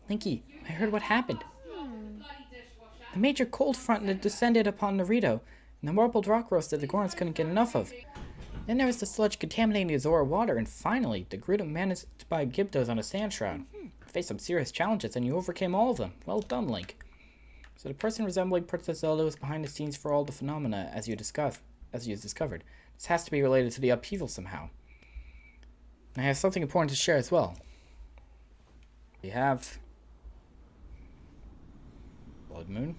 Linky, I heard what happened. The major cold front that descended upon Naruto, and the marbled rock roast that the Gorons couldn't get enough of. Then there was the sludge contaminating the Zora water, and finally, the Gerudo managed to buy Gyptos on a sand shroud. You faced some serious challenges, and you overcame all of them. Well done, Link. So the person resembling Princess Zelda was behind the scenes for all the phenomena, as you discovered. This has to be related to the upheaval somehow. And I have something important to share as well. We have Blood Moon.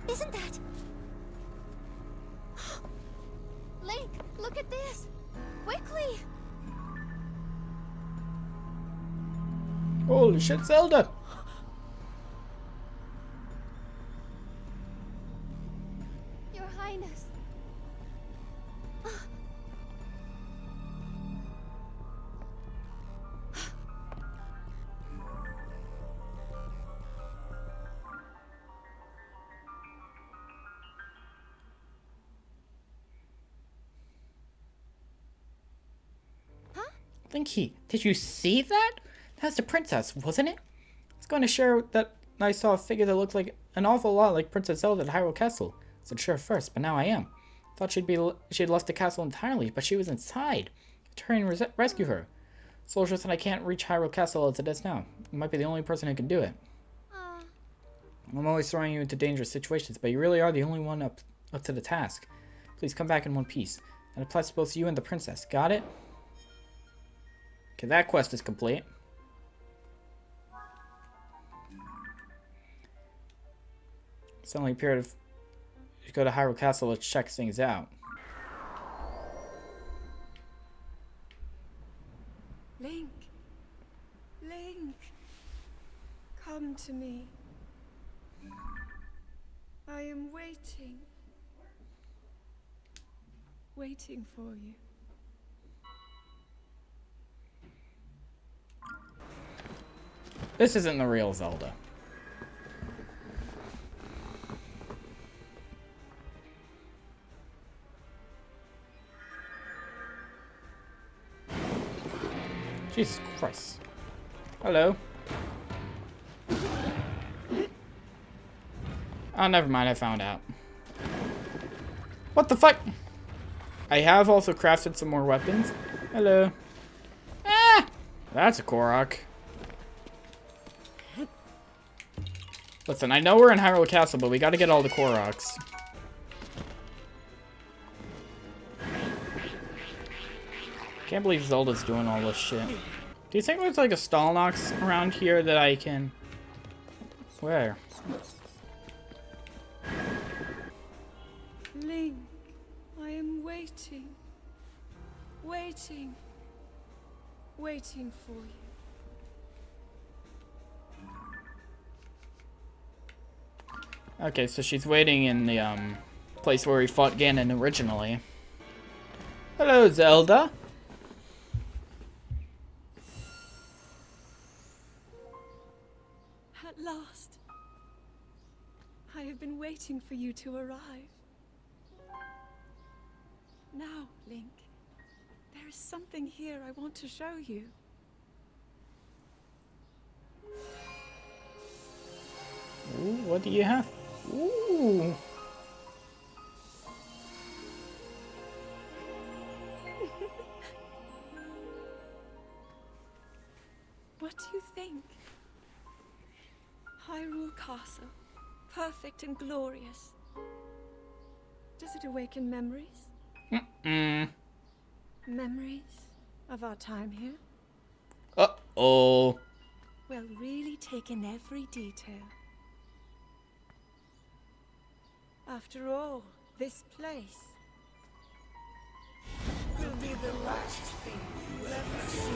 Isn't that... Link, look at this! Quickly! Holy shit, Zelda! Your Highness. Linky, did you see that? That's the princess, wasn't it? I was going to share that I saw a figure that looked like an awful lot like Princess Zelda at Hyrule Castle. I said sure first, but now I am. Thought she'd left the castle entirely, but she was inside. Hurry and rescue her. Soldier said I can't reach Hyrule Castle as it is now. You might be the only person who can do it. I'm always throwing you into dangerous situations, but you really are the only one up to the task. Please come back in one piece. That applies to both you and the princess. Got it? Okay, that quest is complete. It's only a period of... You go to Hyrule Castle to check things out. Link. Link. Come to me. I am waiting. Waiting for you. This isn't the real Zelda. Jesus Christ. Hello. Oh, never mind, I found out. What the fuck? I have also crafted some more weapons. Hello. Ah! That's a Korok. Listen, I know we're in Hyrule Castle, but we gotta get all the Koroks. Can't believe Zelda's doing all this shit. Do you think there's like a Stalnox around here that I can... Where? Link, I am waiting. Waiting. Waiting for you. Okay, so she's waiting in the place where we fought Ganon originally. Hello, Zelda. At last. I have been waiting for you to arrive. Now, Link, there is something here I want to show you. Ooh, what do you have? Ooh. What do you think? Hyrule Castle, perfect and glorious. Does it awaken memories? Memories of our time here? Uh-oh. Well, really take in every detail. After all, this place will be the last thing you ever see.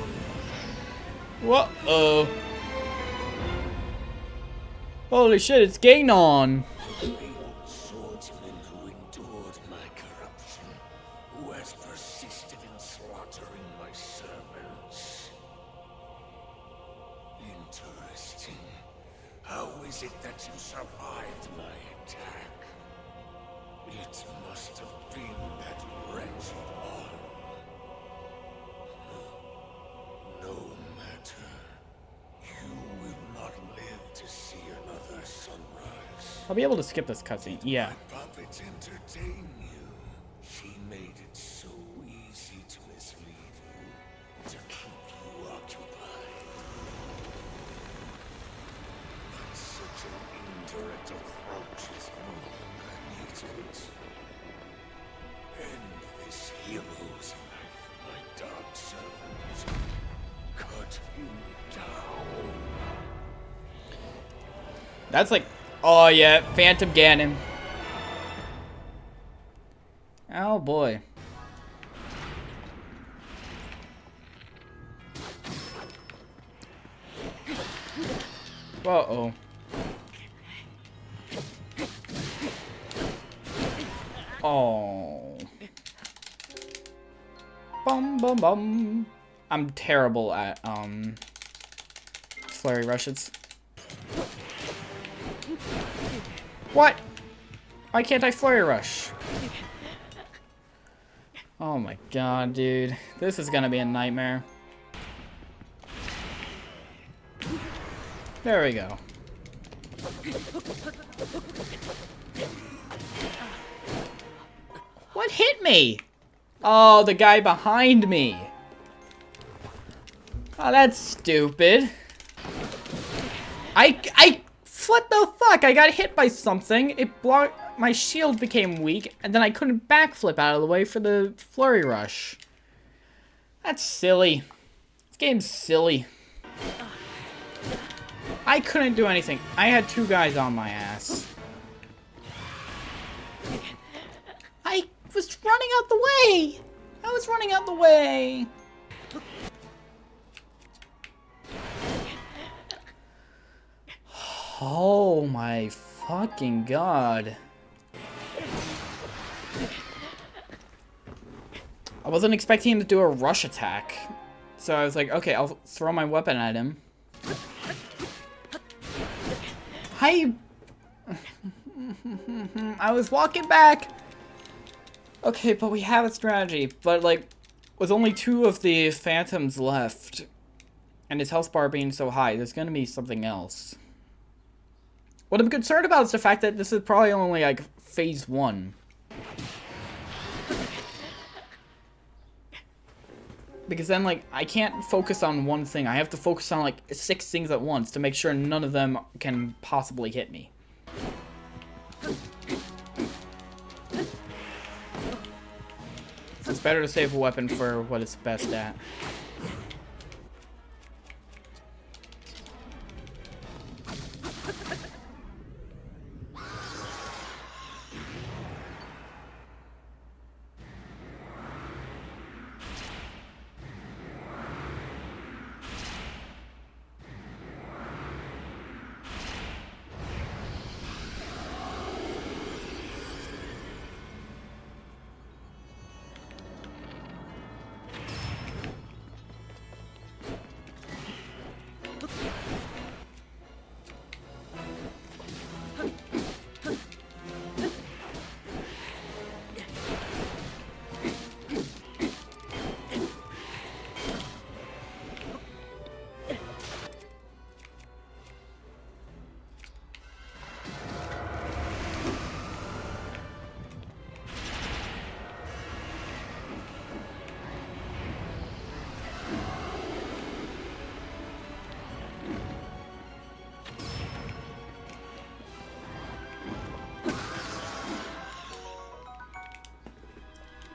Whoa. Holy shit, it's Ganon. Swordsman who endured my corruption. who has persisted in slaughtering my servants. Interesting. How is it that you survived my attack? It must have been that wretched arm. No matter. You will not live to see another sunrise. I'll be able to skip this cutscene. Yeah. My puppets entertain you. She made it so easy to mislead you, to keep you occupied. But such an indirect approach is no longer needed. End this hero's life, my dark servant. Cut him down. That's like, oh yeah, Phantom Ganon. Oh boy. Uh-oh. Oh. Bum bum bum. I'm terrible at flurry rushes. What? Why can't I flurry rush? Oh my god, dude. This is gonna be a nightmare. There we go. What hit me? Oh, the guy behind me. Oh, that's stupid. What the fuck? I got hit by something. It blocked, my shield became weak, and then I couldn't backflip out of the way for the flurry rush. That's silly. This game's silly. I couldn't do anything. I had two guys on my ass. I was running out the way. I was running out the way. Oh my fucking god. I wasn't expecting him to do a rush attack. So I was like, okay, I'll throw my weapon at him. I was walking back. Okay, but we have a strategy. But like, with only 2 of the phantoms left, and his health bar being so high, there's gonna be something else. What I'm concerned about is the fact that this is probably only like phase 1. Because then like, I can't focus on one thing. I have to focus on like 6 things at once to make sure none of them can possibly hit me. So it's better to save a weapon for what it's best at.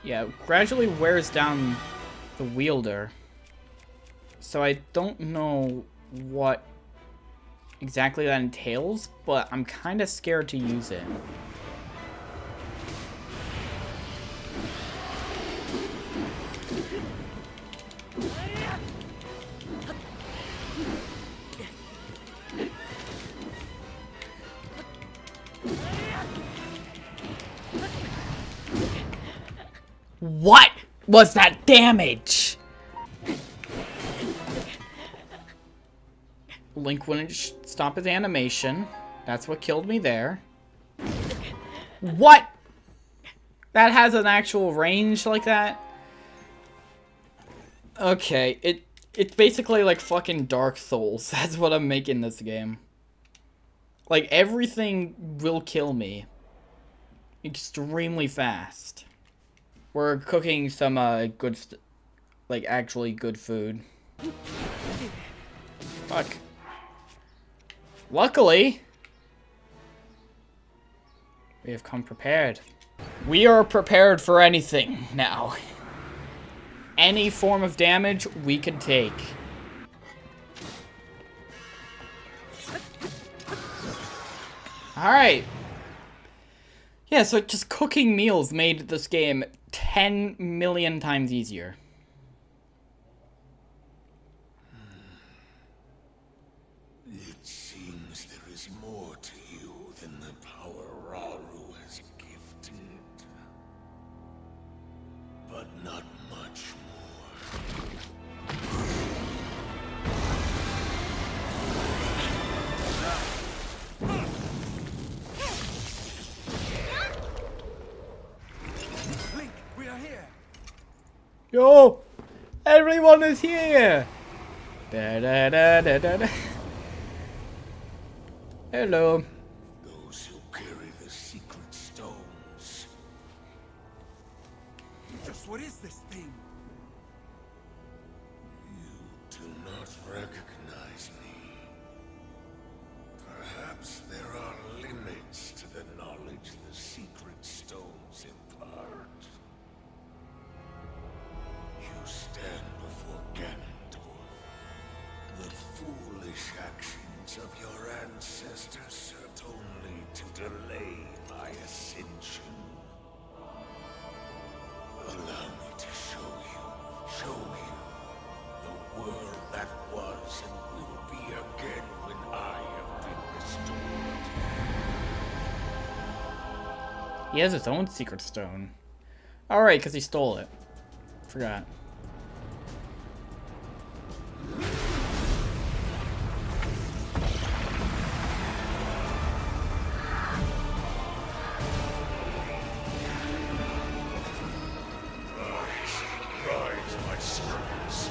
Yeah, gradually wears down the wielder. So I don't know what exactly that entails, but I'm kind of scared to use it. What was that damage? Link wouldn't stop his animation. That's what killed me there. What? That has an actual range like that? Okay, it's basically like fucking Dark Souls. That's what I'm making this game. Like, everything will kill me. Extremely fast. We're cooking some, good like, actually good food. Fuck. Luckily, we have come prepared. We are prepared for anything now. Any form of damage we can take. Alright. Yeah, so just cooking meals made this game 10 million times easier. It seems there is more to you than the power Rauru has gifted. But not much more. Link, we are here. Yo! Everyone is here! Da da da da da da. Hello. Those who carry the secret stones. Just what is this thing? You do not recognize me. Perhaps there are limits to the knowledge the secret stones impart. You stand before Ganondorf. The foolish actions of your ancestors served only to delay my ascension. Allow me to show you the world that was and will be again when I have been restored. He has his own secret stone. Alright, because he stole it. Forgot. Rise, my servants.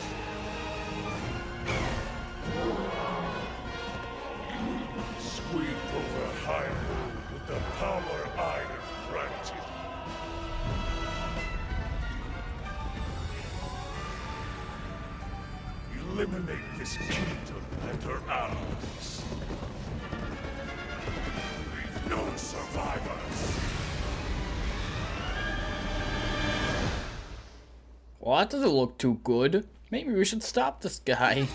Sweep over Hyrule with the power I have granted. Eliminate this kingdom and her allies. Leave no survivors. Well, that doesn't look too good. Maybe we should stop this guy.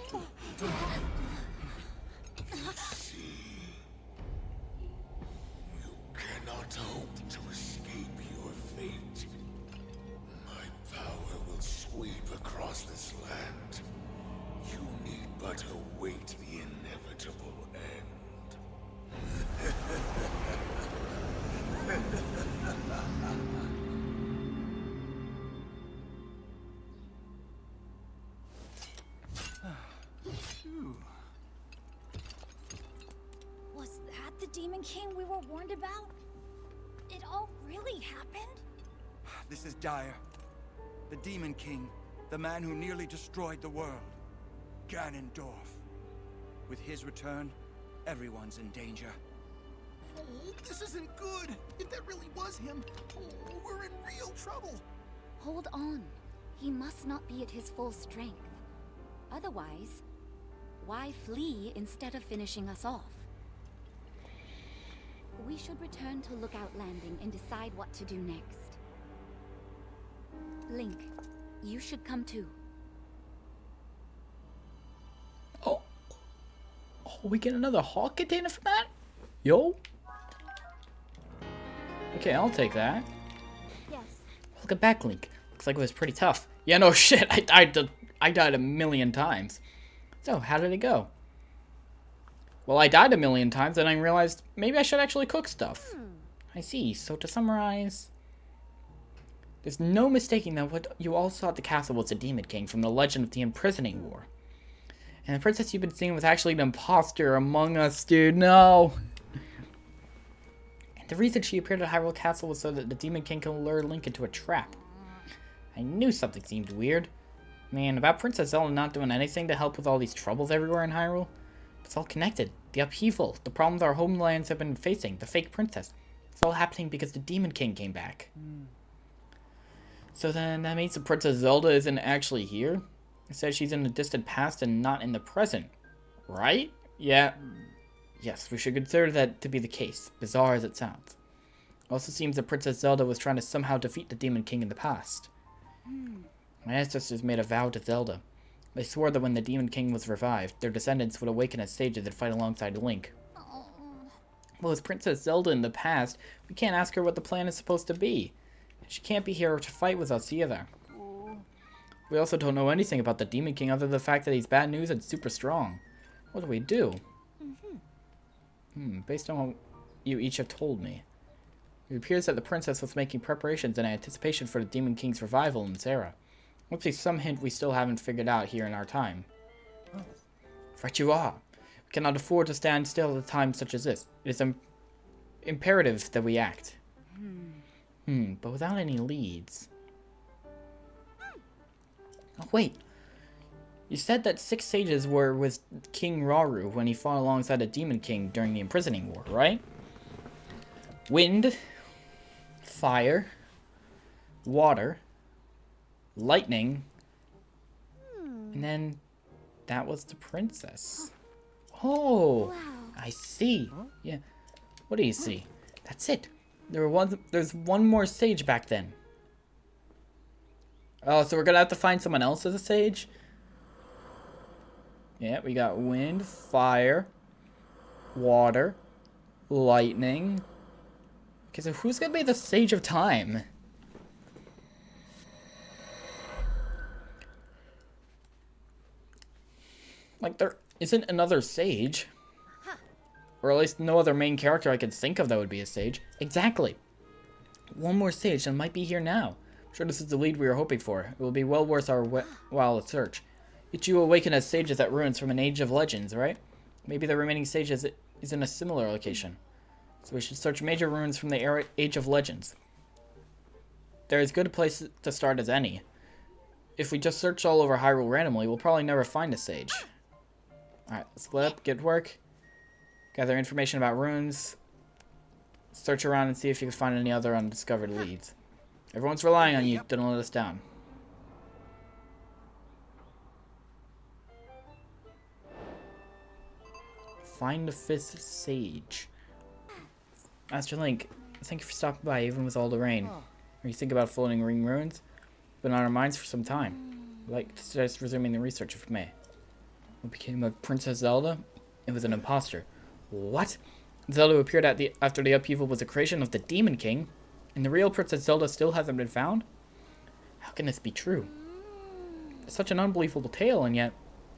You cannot hope to escape your fate. My power will sweep across this land. You need but await the inevitable end. Was that the Demon King we were warned about? It all really happened? This is dire. The Demon King, the man who nearly destroyed the world. Ganondorf. With his return, everyone's in danger. Oh, this isn't good. If that really was him, oh, we're in real trouble. Hold on. He must not be at his full strength. Otherwise, why flee instead of finishing us off? We should return to Lookout Landing and decide what to do next. Link, you should come too. Oh, we get another Hawk container for that? Yo. Okay, I'll take that. Yes. Look at Backlink. Looks like it was pretty tough. Yeah, no shit. I died a million times. So, how did it go? Well, I died a million times, and I realized maybe I should actually cook stuff. I see. So, to summarize, There's no mistaking that what you all saw at the castle was the Demon King from the legend of the Imprisoning War. And the princess you've been seeing was actually an imposter among us, dude. No! And the reason she appeared at Hyrule Castle was so that the Demon King can lure Link into a trap. I knew something seemed weird. Man, about Princess Zelda not doing anything to help with all these troubles everywhere in Hyrule. It's all connected. The upheaval, the problems our homelands have been facing, the fake princess. It's all happening because the Demon King came back. So then that means the Princess Zelda isn't actually here? It says she's in the distant past and not in the present. Right? Yeah. Yes, we should consider that to be the case, bizarre as it sounds. It also seems that Princess Zelda was trying to somehow defeat the Demon King in the past. My ancestors made a vow to Zelda. They swore that when the Demon King was revived, their descendants would awaken as sages and fight alongside Link. Well, as Princess Zelda in the past, we can't ask her what the plan is supposed to be. She can't be here to fight with us either. We also don't know anything about the Demon King other than the fact that he's bad news and super strong. What do we do? Based on what you each have told me, it appears that the princess was making preparations in anticipation for the Demon King's revival in this era. Must be some hint we still haven't figured out here in our time. Right you are. We cannot afford to stand still at a time such as this. It is imperative that we act. But without any leads. Oh, wait. You said that 6 sages were with King Rauru when he fought alongside the Demon King during the Imprisoning War, right? Wind, fire, water, lightning, and then that was the princess. Oh, Wow. I see. Yeah. What do you see? That's it. There's one more sage back then. Oh, so we're gonna have to find someone else as a sage? Yeah, we got wind, fire, water, lightning. Okay, so who's gonna be the Sage of Time? Like, there isn't another sage. Or at least no other main character I could think of that would be a sage. Exactly. One more sage that might be here now. I'm sure this is the lead we were hoping for. It will be well worth our while to search. Yet you awaken as sages at ruins from an age of legends, right? Maybe the remaining sage is in a similar location. So we should search major ruins from the age of legends. They're as good a place to start as any. If we just search all over Hyrule randomly, we'll probably never find a sage. Alright, let's split up, get to work. Gather information about ruins. Search around and see if you can find any other undiscovered leads. Everyone's relying on you, don't let us down. Find the 5th sage. Master Link, thank you for stopping by even with all the rain. What do you think about floating ring ruins? Been on our minds for some time. I'd like to suggest resuming the research if we may. What became of Princess Zelda? It was an imposter. What? Zelda appeared after the upheaval was the creation of the Demon King, and the real Princess Zelda still hasn't been found? How can this be true? It's such an unbelievable tale, and yet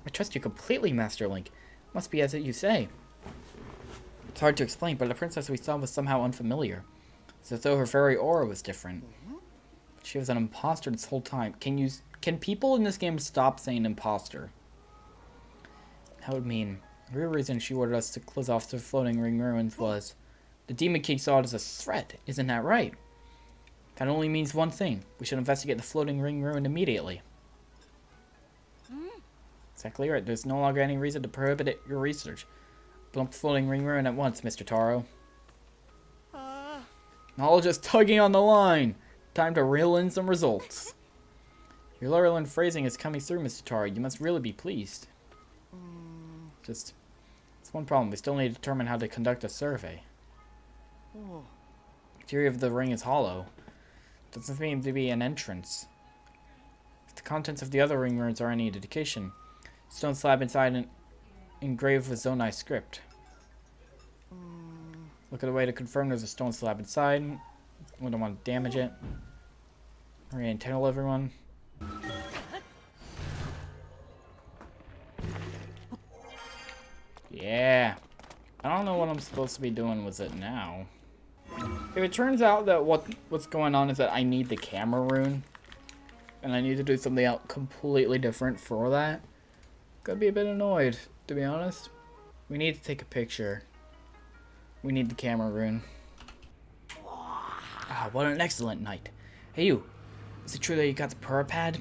I trust you completely, Master Link. Must be as you say. It's hard to explain, but the princess we saw was somehow unfamiliar. It's as though her very aura was different. But she was an imposter this whole time. Can people in this game stop saying imposter? That would mean the real reason she ordered us to close off the floating ring ruins was the Demon King saw it as a threat. Isn't that right? That only means one thing. We should investigate the floating ring ruin immediately. Exactly right. There's no longer any reason to prohibit your research. Bump the floating ring ruin at once, Mr. Taro. Knowledge is tugging on the line. Time to reel in some results. Your Lurelin phrasing is coming through, Mr. Taro. You must really be pleased. It's one problem. We still need to determine how to conduct a survey. The interior of the ring is hollow. Doesn't seem to be an entrance. If the contents of the other ring ruins are any indication, stone slab inside engraved with Zonai script. Look at the way to confirm there's a stone slab inside. We don't want to damage it. Hurry and tell everyone. Yeah. I don't know what I'm supposed to be doing with it now. If it turns out that what's going on is that I need the camera rune, and I need to do something else completely different for that, gonna be a bit annoyed, to be honest. We need to take a picture. We need the camera rune. Ah, what an excellent night. Hey you, is it true that you got the Purapad?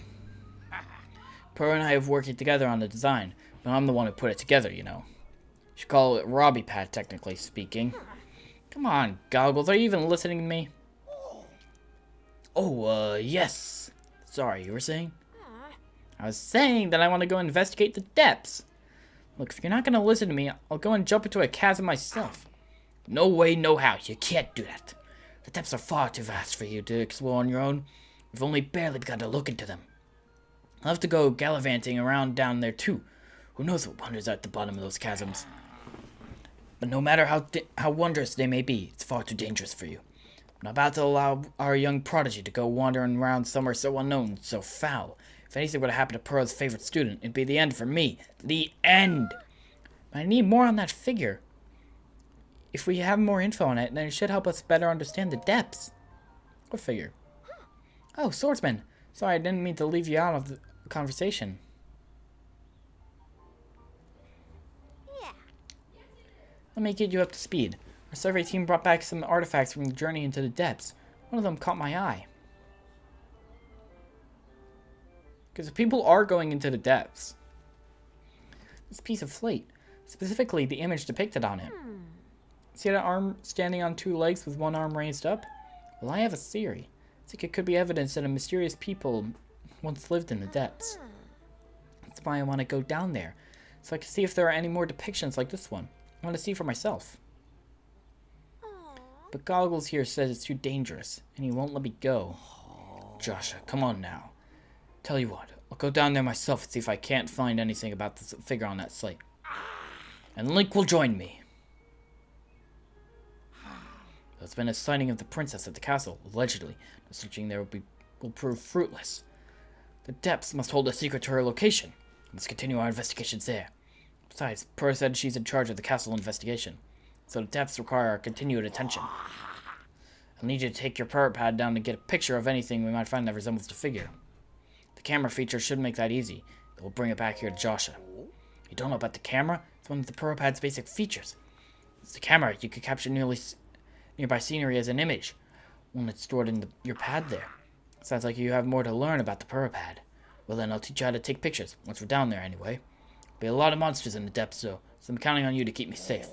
Purr and I have working together on the design, but I'm the one who put it together, you know. You should call it Robbie Pad, technically speaking. Come on, Goggles, are you even listening to me? Oh, yes. Sorry, you were saying? I was saying that I want to go investigate the depths. Look, if you're not going to listen to me, I'll go and jump into a chasm myself. No way, no how. You can't do that. The depths are far too vast for you to explore on your own. We've only barely begun to look into them. I'll have to go gallivanting around down there, too. Who knows what wonders are at the bottom of those chasms. But no matter how wondrous they may be, it's far too dangerous for you. I'm not about to allow our young prodigy to go wandering around somewhere so unknown, so foul. If anything were to happen to Pearl's favorite student, it'd be the end for me. The end! But I need more on that figure. If we have more info on it, then it should help us better understand the depths. What figure? Oh, swordsman. Sorry, I didn't mean to leave you out of the conversation. Let me get you up to speed. Our survey team brought back some artifacts from the journey into the depths. One of them caught my eye. Because people are going into the depths. This piece of slate, specifically the image depicted on it. See that arm standing on two legs with one arm raised up? Well, I have a theory. I think it could be evidence that a mysterious people once lived in the depths. That's why I want to go down there, so I can see if there are any more depictions like this one. I want to see for myself. But Goggles here says it's too dangerous, and he won't let me go. Joshua, come on now. Tell you what, I'll go down there myself and see if I can't find anything about this figure on that slate. And Link will join me. There's been a sighting of the princess at the castle, allegedly. The searching there will prove fruitless. The depths must hold a secret to her location. Let's continue our investigations there. Besides, Purr said she's in charge of the castle investigation, so the depths require our continued attention. I'll need you to take your Purapad down to get a picture of anything we might find that resembles the figure. The camera feature should make that easy. We'll bring it back here to Joshua. You don't know about the camera? It's one of the Purapad's basic features. It's the camera. You could capture nearby scenery as an image, one that's stored in your pad there. Sounds like you have more to learn about the Purapad. Well then, I'll teach you how to take pictures, once we're down there anyway. There'll be a lot of monsters in the depths, so I'm counting on you to keep me safe.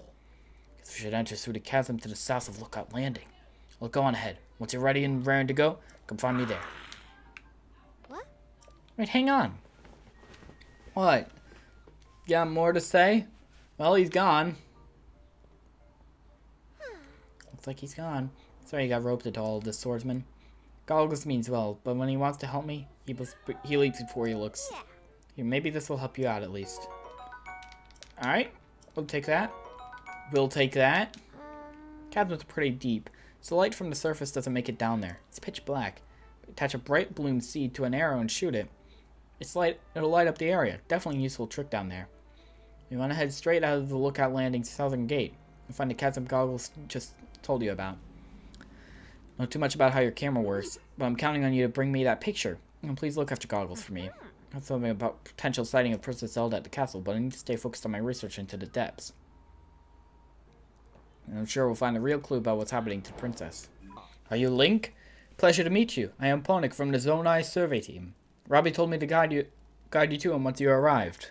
Guess we should enter through the chasm to the south of Lookout Landing. Well, go on ahead. Once you're ready and raring to go, come find me there. What? Wait, hang on. What? You got more to say? Well, he's gone. Looks like he's gone. Sorry you got roped into all of this, swordsman. Goggles means well, but when he wants to help me, he leaps before he looks. Here, maybe this will help you out at least. Alright, we'll take that. We'll take that. Chasm's pretty deep, so light from the surface doesn't make it down there. It's pitch black. Attach a bright bloom seed to an arrow and shoot it. It'll light up the area. Definitely a useful trick down there. You want to head straight out of the Lookout Landing's southern gate and find the chasm Goggles just told you about. Know too much about how your camera works, but I'm counting on you to bring me that picture. And please look after Goggles for me. That's something about potential sighting of Princess Zelda at the castle, but I need to stay focused on my research into the depths. And I'm sure we'll find a real clue about what's happening to the princess. Are you Link? Pleasure to meet you. I am Ponik from the Zonai survey team. Robbie told me to guide you to him once you arrived.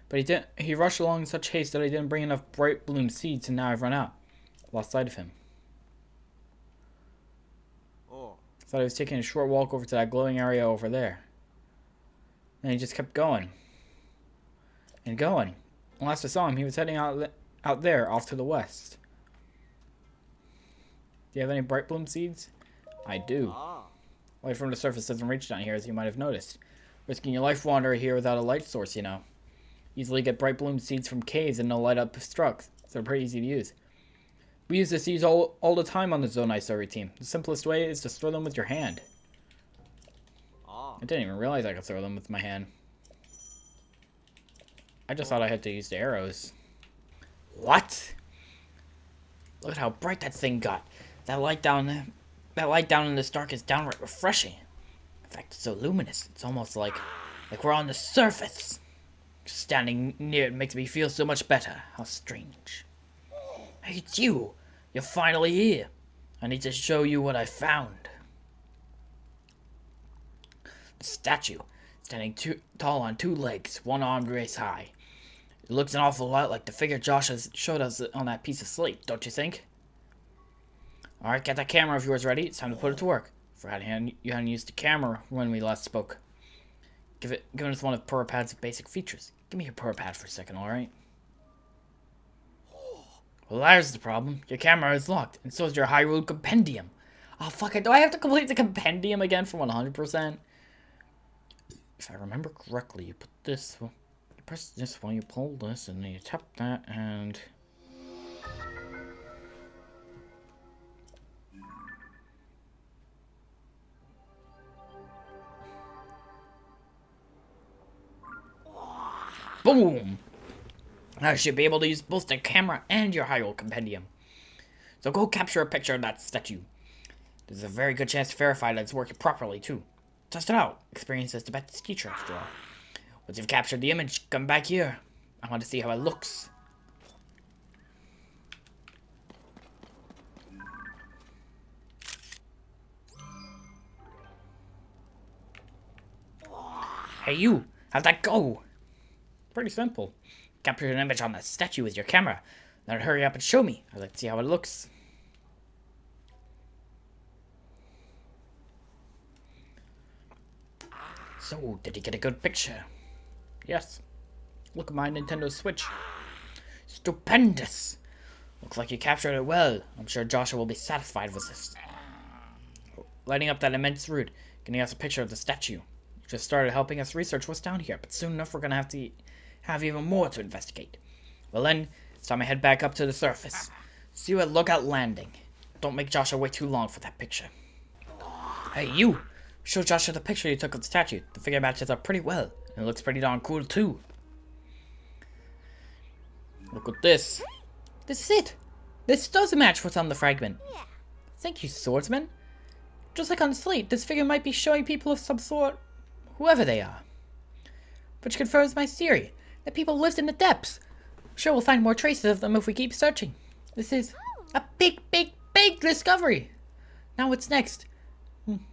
But he rushed along in such haste that I didn't bring enough bright bloom seeds, and now I've run out. Lost sight of him. Thought he was taking a short walk over to that glowing area over there. And he just kept going. And going. And last I saw him, he was heading out there, off to the west. Do you have any bright bloom seeds? I do. Light from the surface doesn't reach down here, as you might have noticed. Risking your life wandering here without a light source, you know. Easily get bright bloom seeds from caves and they'll light up structs, so they're pretty easy to use. We use the seeds all the time on the Zonai survey team. The simplest way is to throw them with your hand. I didn't even realize I could throw them with my hand. I just thought I had to use the arrows. What? Look at how bright that thing got. That light down in this dark is downright refreshing. In fact, it's so luminous. It's almost like we're on the surface. Standing near it makes me feel so much better. How strange. Hey, it's you. You're finally here. I need to show you what I found. The statue, standing tall on 2 legs, one arm raised high. It looks an awful lot like the figure Josh has showed us on that piece of slate, don't you think? Alright, get that camera of yours ready. It's time to put it to work. Forgot you hadn't used the camera when we last spoke. Give us one of Purrpad's basic features. Give me your Purrpad for a second, alright? Well, there's the problem. Your camera is locked, and so is your Hyrule Compendium. Oh, fuck it. Do I have to complete the Compendium again for 100%? If I remember correctly, you put this... You press this one, you pull this, and then you tap that, and... Boom! I should be able to use both the camera and your Hyrule Compendium. So go capture a picture of that statue. There's a very good chance to verify that it's working properly, too. Test it out. Experience is the best teacher, after all. Once you've captured the image, come back here. I want to see how it looks. Hey you! How'd that go? Pretty simple. Capture an image on the statue with your camera. Then hurry up and show me. I'd like to see how it looks. So, did he get a good picture? Yes. Look at my Nintendo Switch. Stupendous! Looks like you captured it well. I'm sure Joshua will be satisfied with this. Lighting up that immense root, getting us a picture of the statue. You just started helping us research what's down here, but soon enough we're gonna have even more to investigate. Well then, it's time I head back up to the surface. See you at Lookout Landing. Don't make Joshua wait too long for that picture. Hey you! Show Joshua the picture you took of the statue. The figure matches up pretty well. And it looks pretty darn cool too. Look at this. This is it. This does match what's on the fragment. Thank you, swordsman. Just like on the slate, this figure might be showing people of some sort, whoever they are. Which confirms my theory, that people lived in the depths. I'm sure we'll find more traces of them if we keep searching. This is a big, big, big discovery. Now what's next?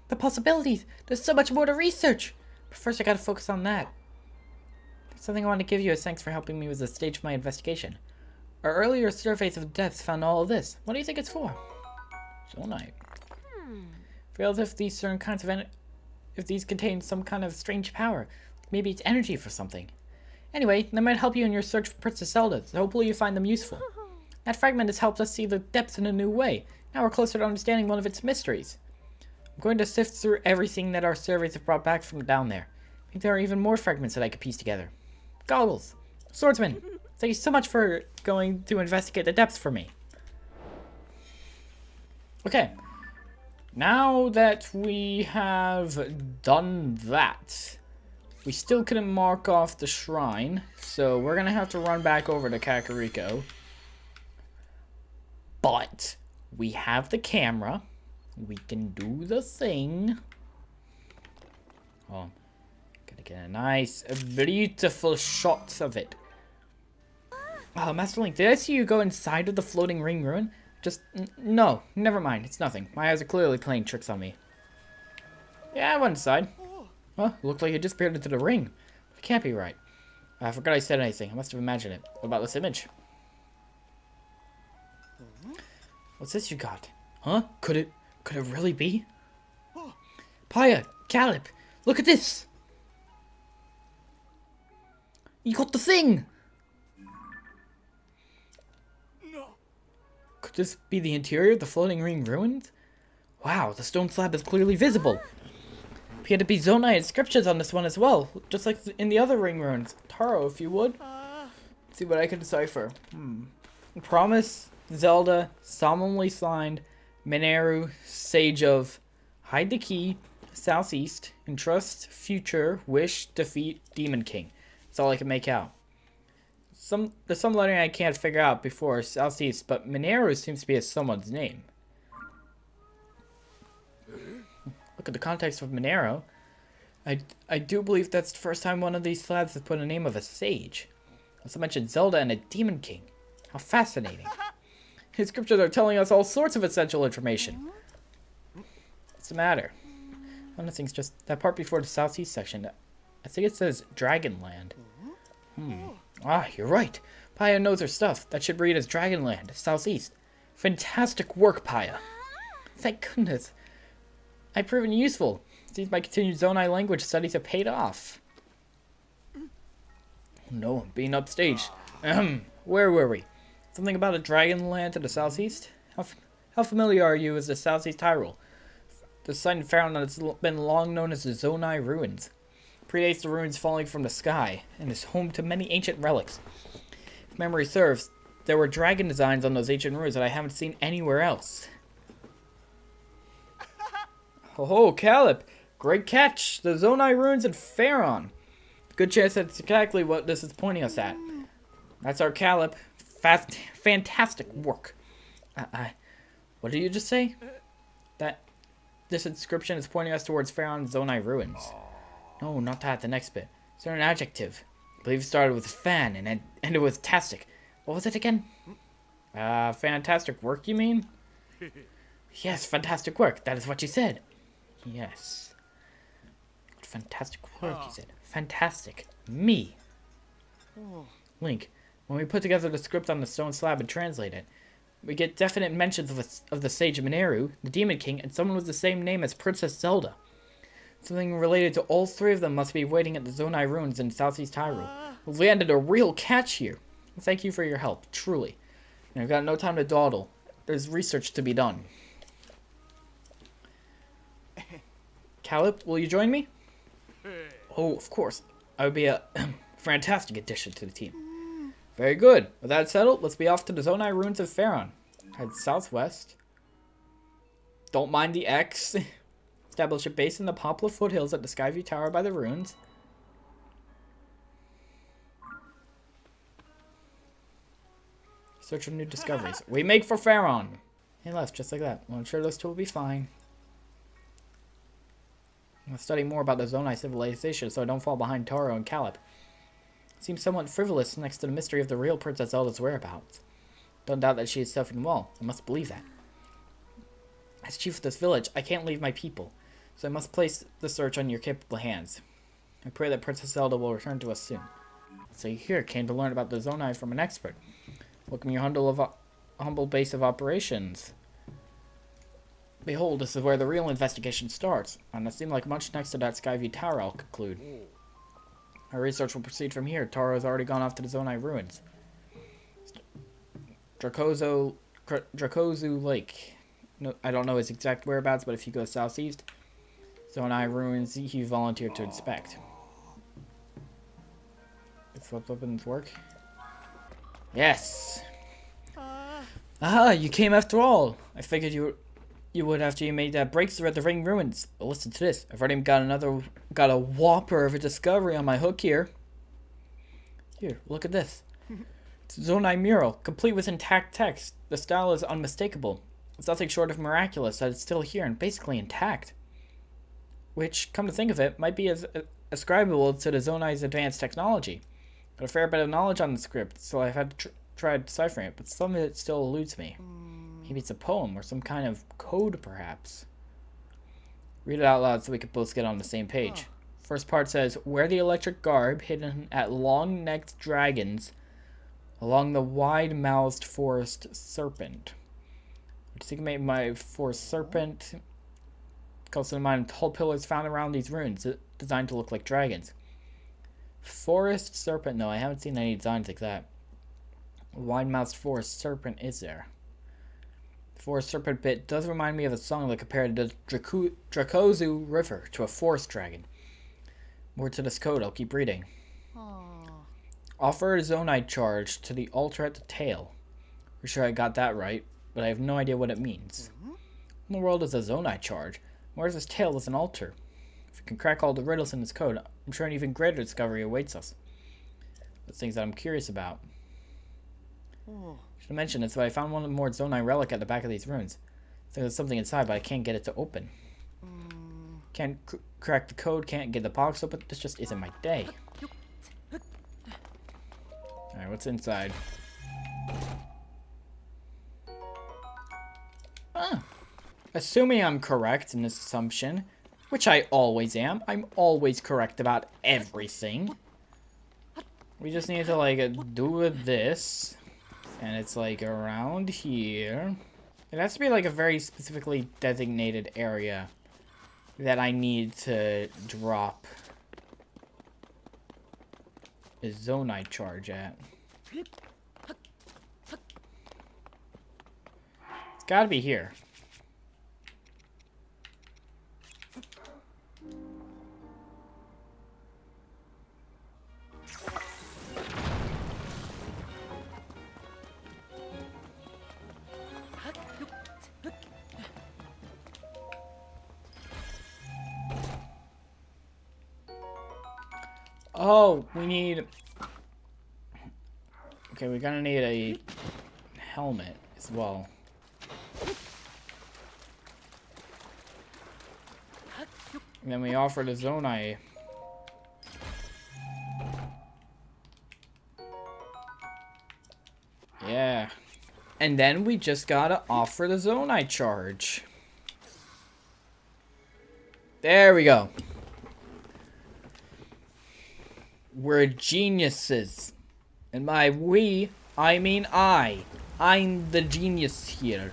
The possibilities. There's so much more to research. But first I gotta focus on that. Something I want to give you as thanks for helping me with the stage of my investigation. Our earlier surveys of the depths found all of this. What do you think it's for? Zonite. Feels if these certain kinds of if these contain some kind of strange power. Maybe it's energy for something. Anyway, that might help you in your search for Princess Zelda, so hopefully you find them useful. That fragment has helped us see the depths in a new way. Now we're closer to understanding one of its mysteries. I'm going to sift through everything that our surveys have brought back from down there. I think there are even more fragments that I could piece together. Goggles! Swordsman! Thank you so much for going to investigate the depths for me. Okay. Now that we have done that, we still couldn't mark off the shrine, so we're gonna have to run back over to Kakariko. But we have the camera. We can do the thing. Oh, gotta get a nice, beautiful shot of it. Master Link, did I see you go inside of the floating ring ruin? Just, no, never mind, it's nothing. My eyes are clearly playing tricks on me. Yeah, I went inside. Huh, looked like you disappeared into the ring. It can't be right. I forgot I said anything. I must have imagined it. What about this image? What's this you got? Huh? Could it really be? Paya, Calip, look at this! You got the thing! No. Could this be the interior of the floating ring ruins? Wow, the stone slab is clearly visible. Appear to be Zonai inscriptions on this one as well, just like in the other ring ruins. Taro, if you would. Let's see what I can decipher. Promise, Zelda, solemnly signed, Mineru, Sage of, hide the key, southeast, entrust, future, wish, defeat, Demon King. That's all I can make out. There's some lettering I can't figure out before Southeast, but Mineru seems to be someone's name. Look at the context of Monero. I do believe that's the first time one of these slabs has put a name of a sage. Also mentioned Zelda and a Demon King. How fascinating. His scriptures are telling us all sorts of essential information. What's the matter? One of the things just that part before the southeast section. I think it says Dragonland. Ah, you're right. Paya knows her stuff. That should read as Dragonland, southeast. Fantastic work, Paya. Thank goodness. I've proven useful. Seems my continued Zonai language studies have paid off. Oh no, I'm being upstaged. Where were we? Something about a Dragonland to the southeast? How familiar are you with the southeast Hyrule? The site in Faron has been long known as the Zonai Ruins. Predates the ruins falling from the sky, and is home to many ancient relics. If memory serves, there were dragon designs on those ancient ruins that I haven't seen anywhere else. Oh, Calip! Great catch! The Zonai Ruins in Faron! Good chance that's exactly what this is pointing us at. That's our Calip. Fantastic work. What did you just say? That this inscription is pointing us towards Faron Zonai Ruins. No, not that. The next bit. Is there an adjective? I believe it started with fan and ended with tastic. What was it again? Fantastic work, you mean? Yes, fantastic work. That is what you said. Yes. Fantastic work, you said. Fantastic. Me. Link, when we put together the script on the stone slab and translate it, we get definite mentions of the Sage Mineru, the Demon King, and someone with the same name as Princess Zelda. Something related to all three of them must be waiting at the Zonai Ruins in Southeast Hyrule. We've landed a real catch here. Thank you for your help, truly. And I've got no time to dawdle. There's research to be done. Calip, will you join me? Oh, of course. I would be a fantastic addition to the team. Very good. With that settled, let's be off to the Zonai Ruins of Faron. Head southwest. Don't mind the X. Establish a base in the Poplar foothills at the Skyview Tower by the ruins. Search for new discoveries. We make for Faron. He left just like that. Well, I'm sure those two will be fine. I'll study more about the Zonai civilization so I don't fall behind Taro and Calip. Seems somewhat frivolous next to the mystery of the real Princess Zelda's whereabouts. Don't doubt that she is suffering well. I must believe that. As chief of this village, I can't leave my people, so I must place the search on your capable hands. I pray that Princess Zelda will return to us soon. So you here came to learn about the Zonai from an expert. Welcome your humble base of operations. Behold, this is where the real investigation starts, and it seemed like much next to that Skyview Tower, I'll conclude. Our research will proceed from here. Taro has already gone off to the Zonai Ruins. Dracozu Lake. No, I don't know his exact whereabouts, but if you go southeast, Zonai Ruins, he volunteered to inspect. If flip weapons work. Yes! Ah, you came after all! I figured you would after you made that breakthrough at the Ring Ruins. But listen to this. I've already got a whopper of a discovery on my hook here. Here, look at this. It's a Zonai mural, complete with intact text. The style is unmistakable. It's nothing short of miraculous that it's still here and basically intact. Which, come to think of it, might be ascribable to the Zonai's advanced technology. Got a fair bit of knowledge on the script, so I've had to try deciphering it, but some of it still eludes me. Maybe it's a poem or some kind of code, perhaps. Read it out loud so we can both get on the same page. First part says, wear the electric garb hidden at long-necked dragons along the wide-mouthed forest serpent. I think maybe my forest serpent calls to mind tall pillars found around these ruins, designed to look like dragons. Forest serpent, no, I haven't seen any designs like that. Wide-mouthed forest serpent is there. Forest serpent bit does remind me of a song that compared the Dracozu River to a forest dragon. More to this code, I'll keep reading. Offer a Zonai charge to the altar at the tail. For sure I got that right, but I have no idea what it means. What in the world is a Zonai charge? Where's this tail with an altar? If we can crack all the riddles in this code, I'm sure an even greater discovery awaits us. The things that I'm curious about. Oh. Should have mentioned this, but I found one more Zonai relic at the back of these ruins. So there's something inside, but I can't get it to open. Can't crack the code, can't get the box open. This just isn't my day. Alright, what's inside? Ah. Assuming I'm correct in this assumption, which I always am. I'm always correct about everything. We just need to, like, do this. And it's, like, around here. It has to be, like, a very specifically designated area that I need to drop a Zonai charge at. It's gotta be here. Oh, we need... Okay, we're gonna need a helmet as well. And then we offer the Zonai. Yeah. And then we just gotta offer the Zonai charge. There we go. We're geniuses. And by we, I mean I. I'm the genius here.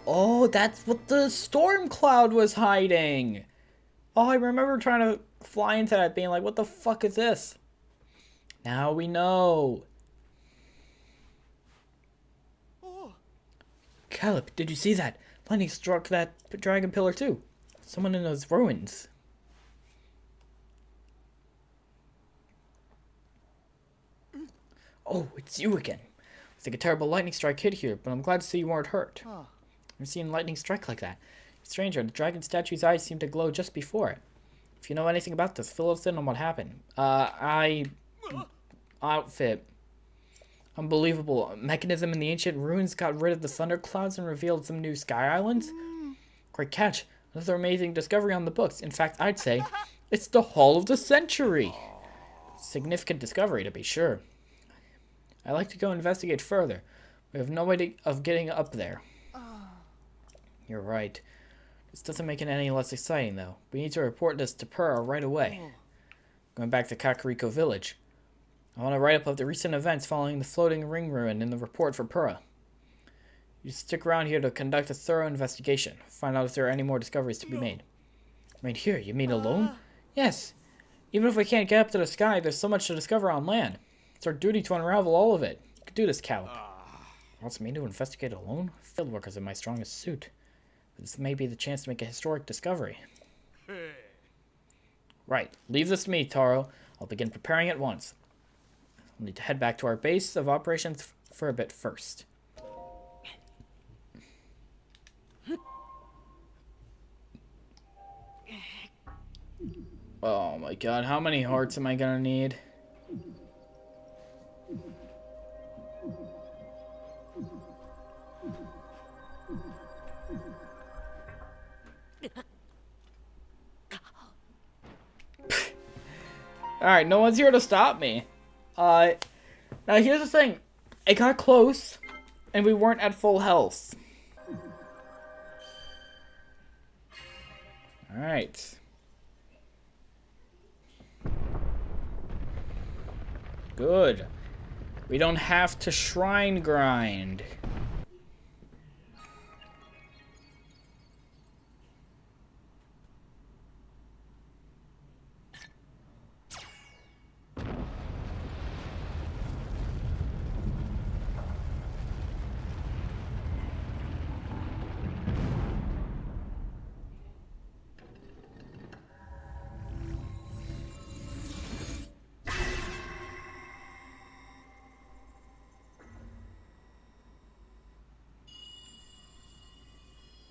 Oh, that's what the storm cloud was hiding. Oh, I remember trying to fly into that being like, what the fuck is this? Now we know. Oh. Caleb, did you see that? Lightning struck that dragon pillar too. Someone in those ruins. Oh, it's you again. It's like a terrible lightning strike hit here, but I'm glad to see you weren't hurt. Oh. I've seen lightning strike like that. Stranger, the dragon statue's eyes seemed to glow just before it. If you know anything about this, fill us in on what happened. Outfit. Unbelievable. A mechanism in the ancient ruins got rid of the thunderclouds and revealed some new sky islands? Great catch. Another amazing discovery on the books. In fact, I'd say it's the haul of the century. Significant discovery, to be sure. I'd like to go investigate further. We have no way of getting up there. You're right. This doesn't make it any less exciting, though. We need to report this to Purah right away. Going back to Kakariko Village. I want to write up of the recent events following the floating ring ruin in the report for Purah. You stick around here to conduct a thorough investigation. Find out if there are any more discoveries to be made. Right here, you mean alone? Yes. Even if we can't get up to the sky, there's so much to discover on land. It's our duty to unravel all of it. You can do this, Caleb. Wants me to investigate alone? Field work is in my strongest suit. This may be the chance to make a historic discovery. Right. Leave this to me, Taro. I'll begin preparing at once. We'll need to head back to our base of operations for a bit first. Oh my god, how many hearts am I gonna need? Alright, no one's here to stop me. Now here's the thing. It got close, and we weren't at full health. Alright. Good. We don't have to shrine grind.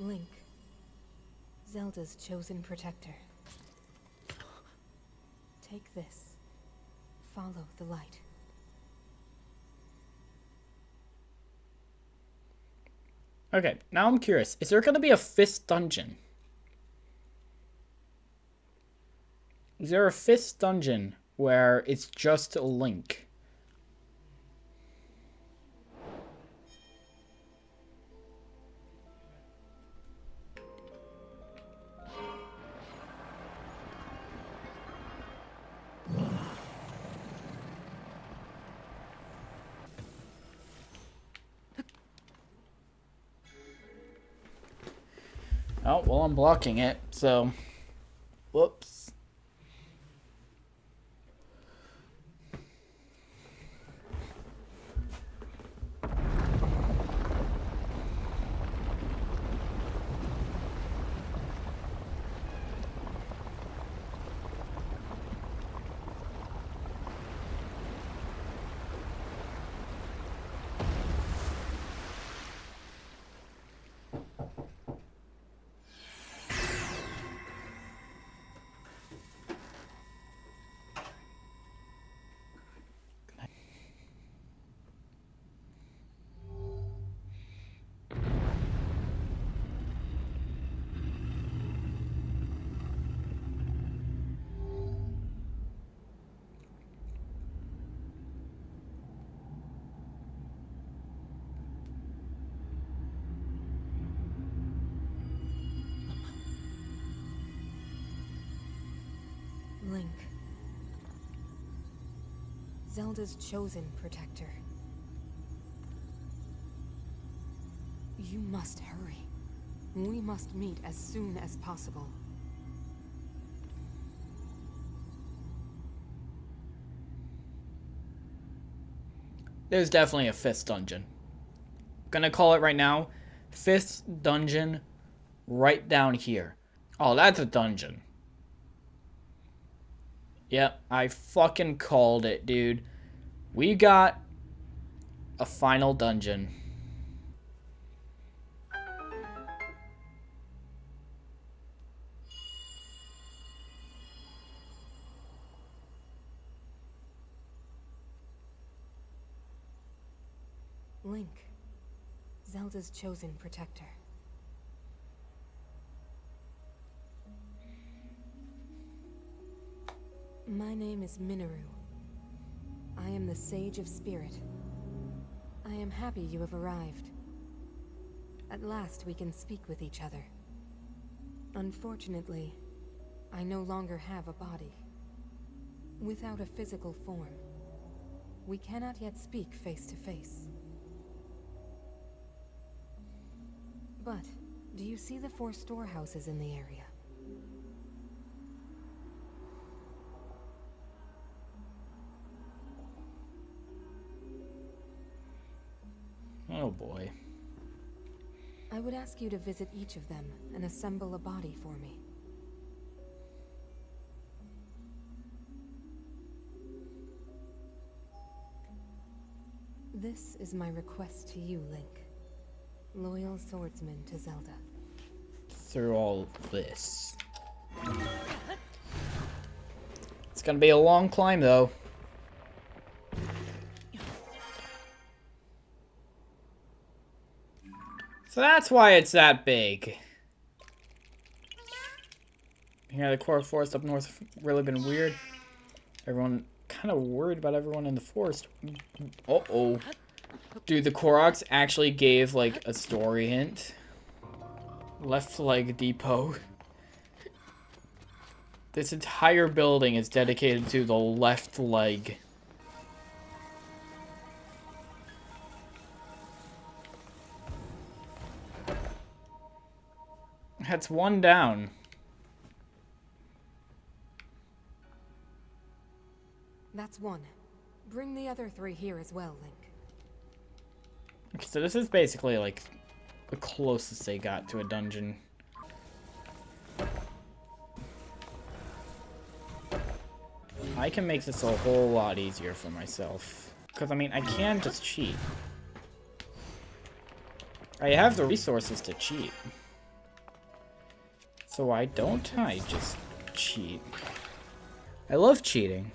Link, Zelda's chosen protector. Take this. Follow the light. Okay, now I'm curious. Is there going to be a 5th dungeon? Is there a 5th dungeon where it's just Link? Oh, well, I'm blocking it, so... Whoops. Link. Zelda's chosen protector. You must hurry. We must meet as soon as possible. There's definitely a 5th dungeon. Gonna call it right now. 5th dungeon right down here. Oh, that's a dungeon. Yep, I fucking called it, dude. We got a final dungeon. Link. Zelda's chosen protector. My name is Minoru. I am the Sage of Spirit. I am happy you have arrived. At last we can speak with each other. Unfortunately, I no longer have a body. Without a physical form, we cannot yet speak face to face. But, do you see the 4 storehouses in the area? Oh boy. I would ask you to visit each of them and assemble a body for me. This is my request to you, Link. Loyal swordsman to Zelda. Through all this. It's gonna be a long climb, though. So that's why it's that big. Yeah, the core forest up north have really been weird. Everyone kind of worried about everyone in the forest. Uh-oh. Dude, the Koroks actually gave, like, a story hint. Left leg depot. This entire building is dedicated to the left leg. That's one down. That's one. Bring the other 3 here as well, Link. Okay, so this is basically like the closest they got to a dungeon. I can make this a whole lot easier for myself. Because, I mean, I can just cheat. I have the resources to cheat. So why don't I just cheat? I love cheating.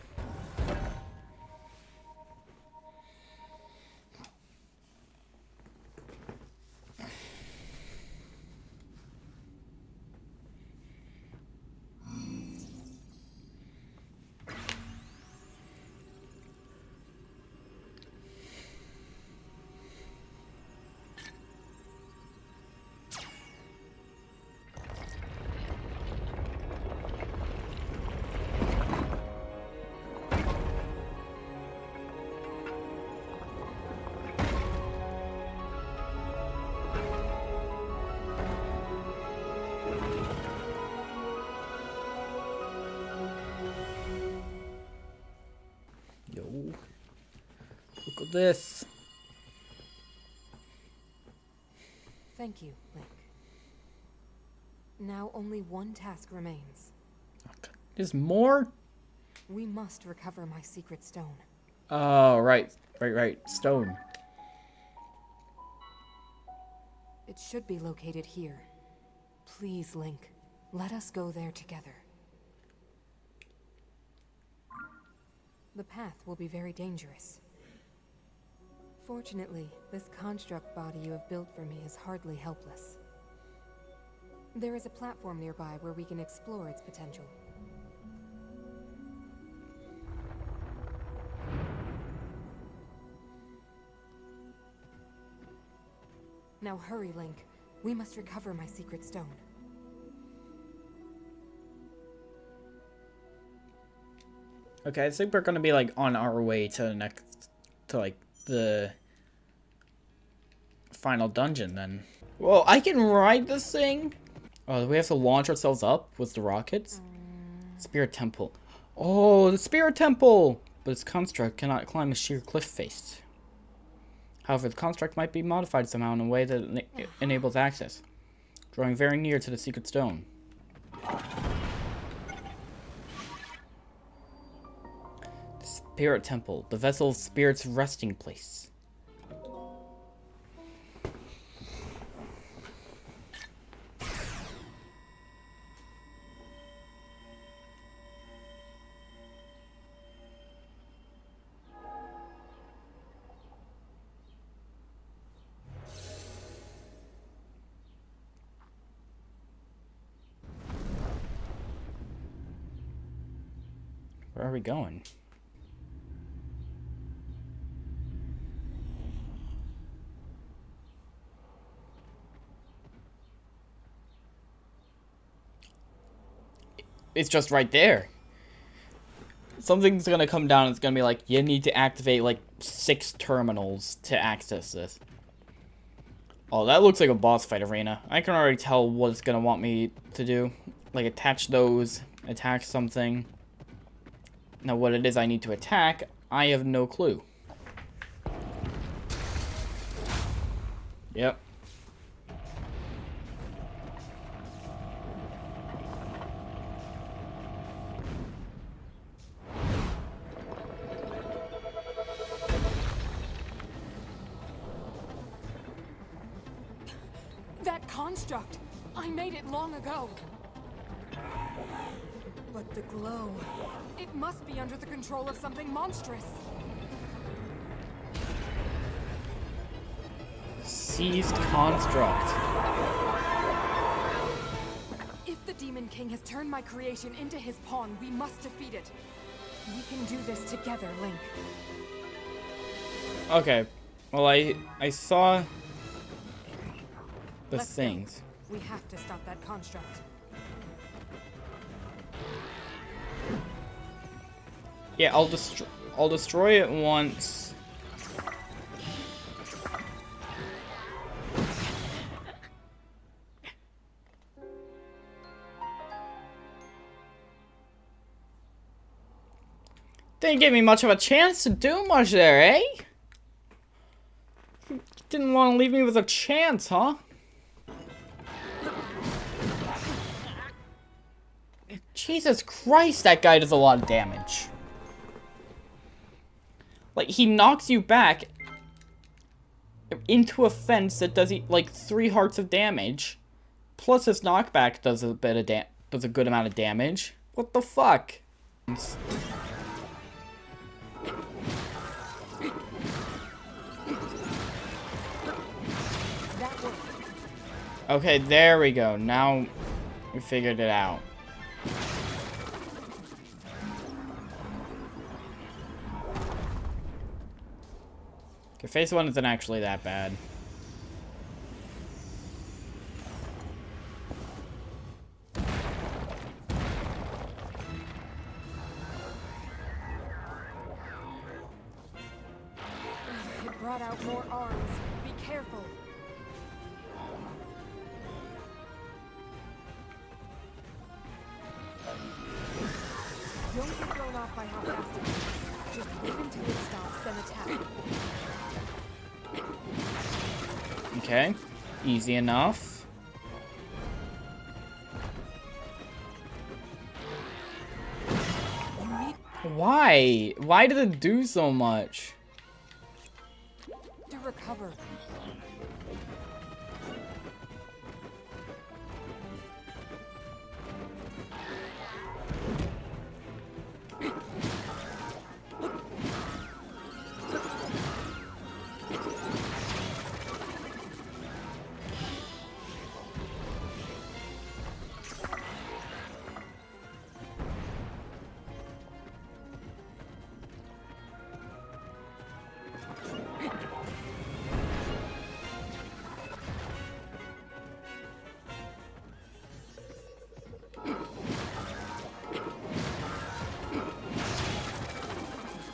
Yo, look at this. Thank you, Link. Now only one task remains. Okay. There's more? We must recover my secret stone. Oh, right. Stone. It should be located here. Please, Link, let us go there together. The path will be very dangerous. Fortunately, this construct body you have built for me is hardly helpless. There is a platform nearby where we can explore its potential. Now hurry, Link. We must recover my secret stone. Okay, I think we're gonna be like on our way to the next, to like the final dungeon then. Well, I can ride this thing. Oh, do we have to launch ourselves up with the rockets? Spirit Temple. Oh, the Spirit Temple! But its construct cannot climb a sheer cliff face. However, the construct might be modified somehow in a way that enables access, drawing very near to the secret stone. The Spirit Temple, the vessel of spirit's resting place. Where are we going? It's just right there. Something's gonna come down and it's gonna be like, you need to activate like 6 terminals to access this. Oh, that looks like a boss fight arena. I can already tell what it's gonna want me to do. Like attach those, attack something. Now what it is I need to attack, I have no clue. Yep. That construct! I made it long ago! But the glow... It must be under the control of something monstrous! Seized construct. If the Demon King has turned my creation into his pawn, we must defeat it. We can do this together, Link. Okay. Well, I saw the Let's go. things. We have to stop that construct. Yeah, I'll destroy it once. Didn't give me much of a chance to do much there, eh? Didn't want to leave me with a chance, huh? Jesus Christ, that guy does a lot of damage. Like, he knocks you back into a fence that does like 3 hearts of damage, plus his knockback does a good amount of damage. What the fuck? Okay, there we go. Now we figured it out. Okay, phase 1 isn't actually that bad. It brought out more arms. Be careful. Don't get thrown off by how fast it moves. Just wait until it stops, then attack. Okay, easy enough. Why? Why did it do so much? To recover.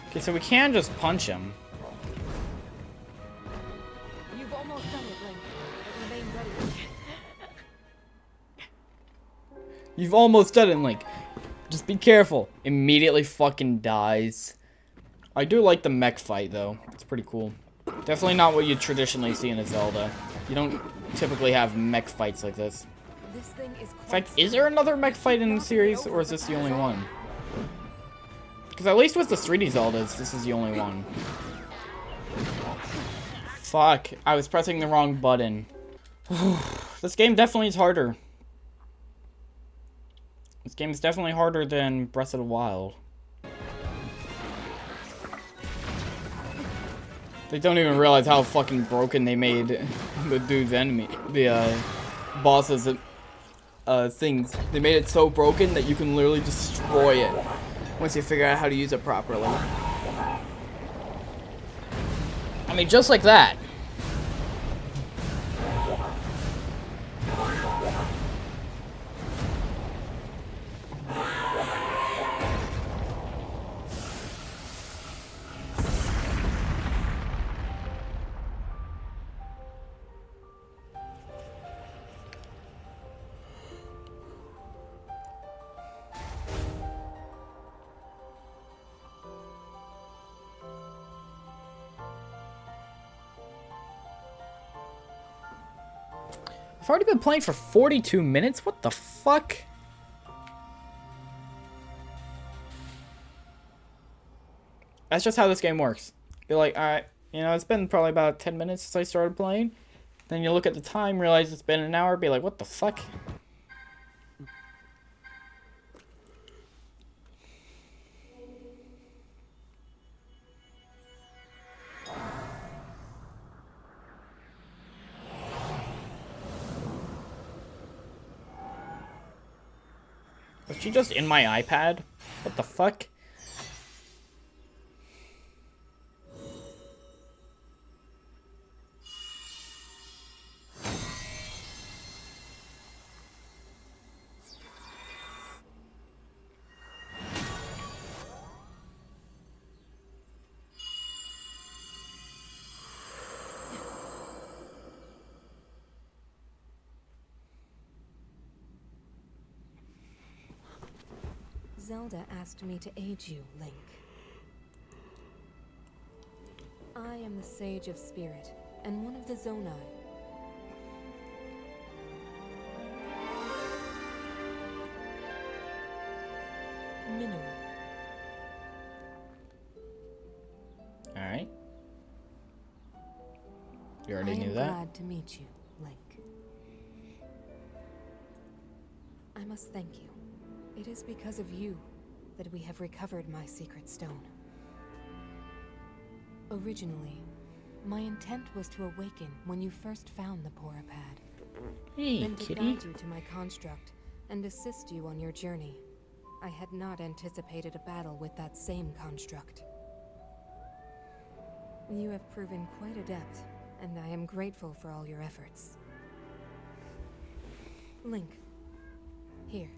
Okay, so we can just punch him. You've almost done it, Link. But remain ready. You've almost done it, Link. Just be careful. Immediately fucking dies. I do like the mech fight, though. It's pretty cool. Definitely not what you traditionally see in a Zelda. You don't typically have mech fights like this. This thing is In fact, is there another mech fight in the series, or is this the only one? Because at least with the 3D Zeldas, this is the only one. Fuck, I was pressing the wrong button. This game definitely is harder. This game is definitely harder than Breath of the Wild. They don't even realize how fucking broken they made the dude's enemy, the boss's things. They made it so broken that you can literally destroy it once you figure out how to use it properly. I mean, just like that. I've already been playing for 42 minutes? What the fuck? That's just how this game works. You're like, alright, you know, it's been probably about 10 minutes since I started playing. Then you look at the time, realize it's been an hour, be like, what the fuck? Was she just in my iPad? What the fuck? Zelda asked me to aid you, Link. I am the Sage of Spirit, and one of the Zonai. Mineru. Alright. You already I knew am that? glad to meet you, Link. I must thank you. It is because of you that we have recovered my secret stone. Originally, my intent was to awaken when you first found the Porapad. Hey, Then to kitty. guide you to my construct and assist you on your journey. I had not anticipated a battle with that same construct. You have proven quite adept, and I am grateful for all your efforts. Link, here.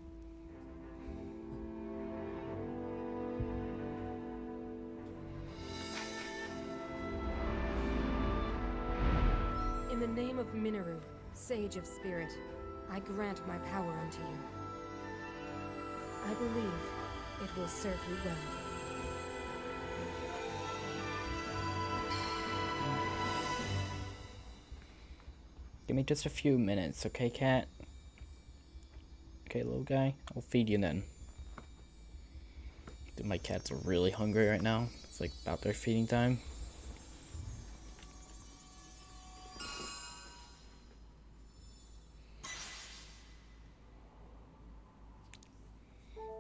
In the name of Minoru, Sage of Spirit, I grant my power unto you. I believe it will serve you well. Give me just a few minutes, okay, cat? Okay, little guy? I'll feed you then. Dude, my cats are really hungry right now. It's like about their feeding time.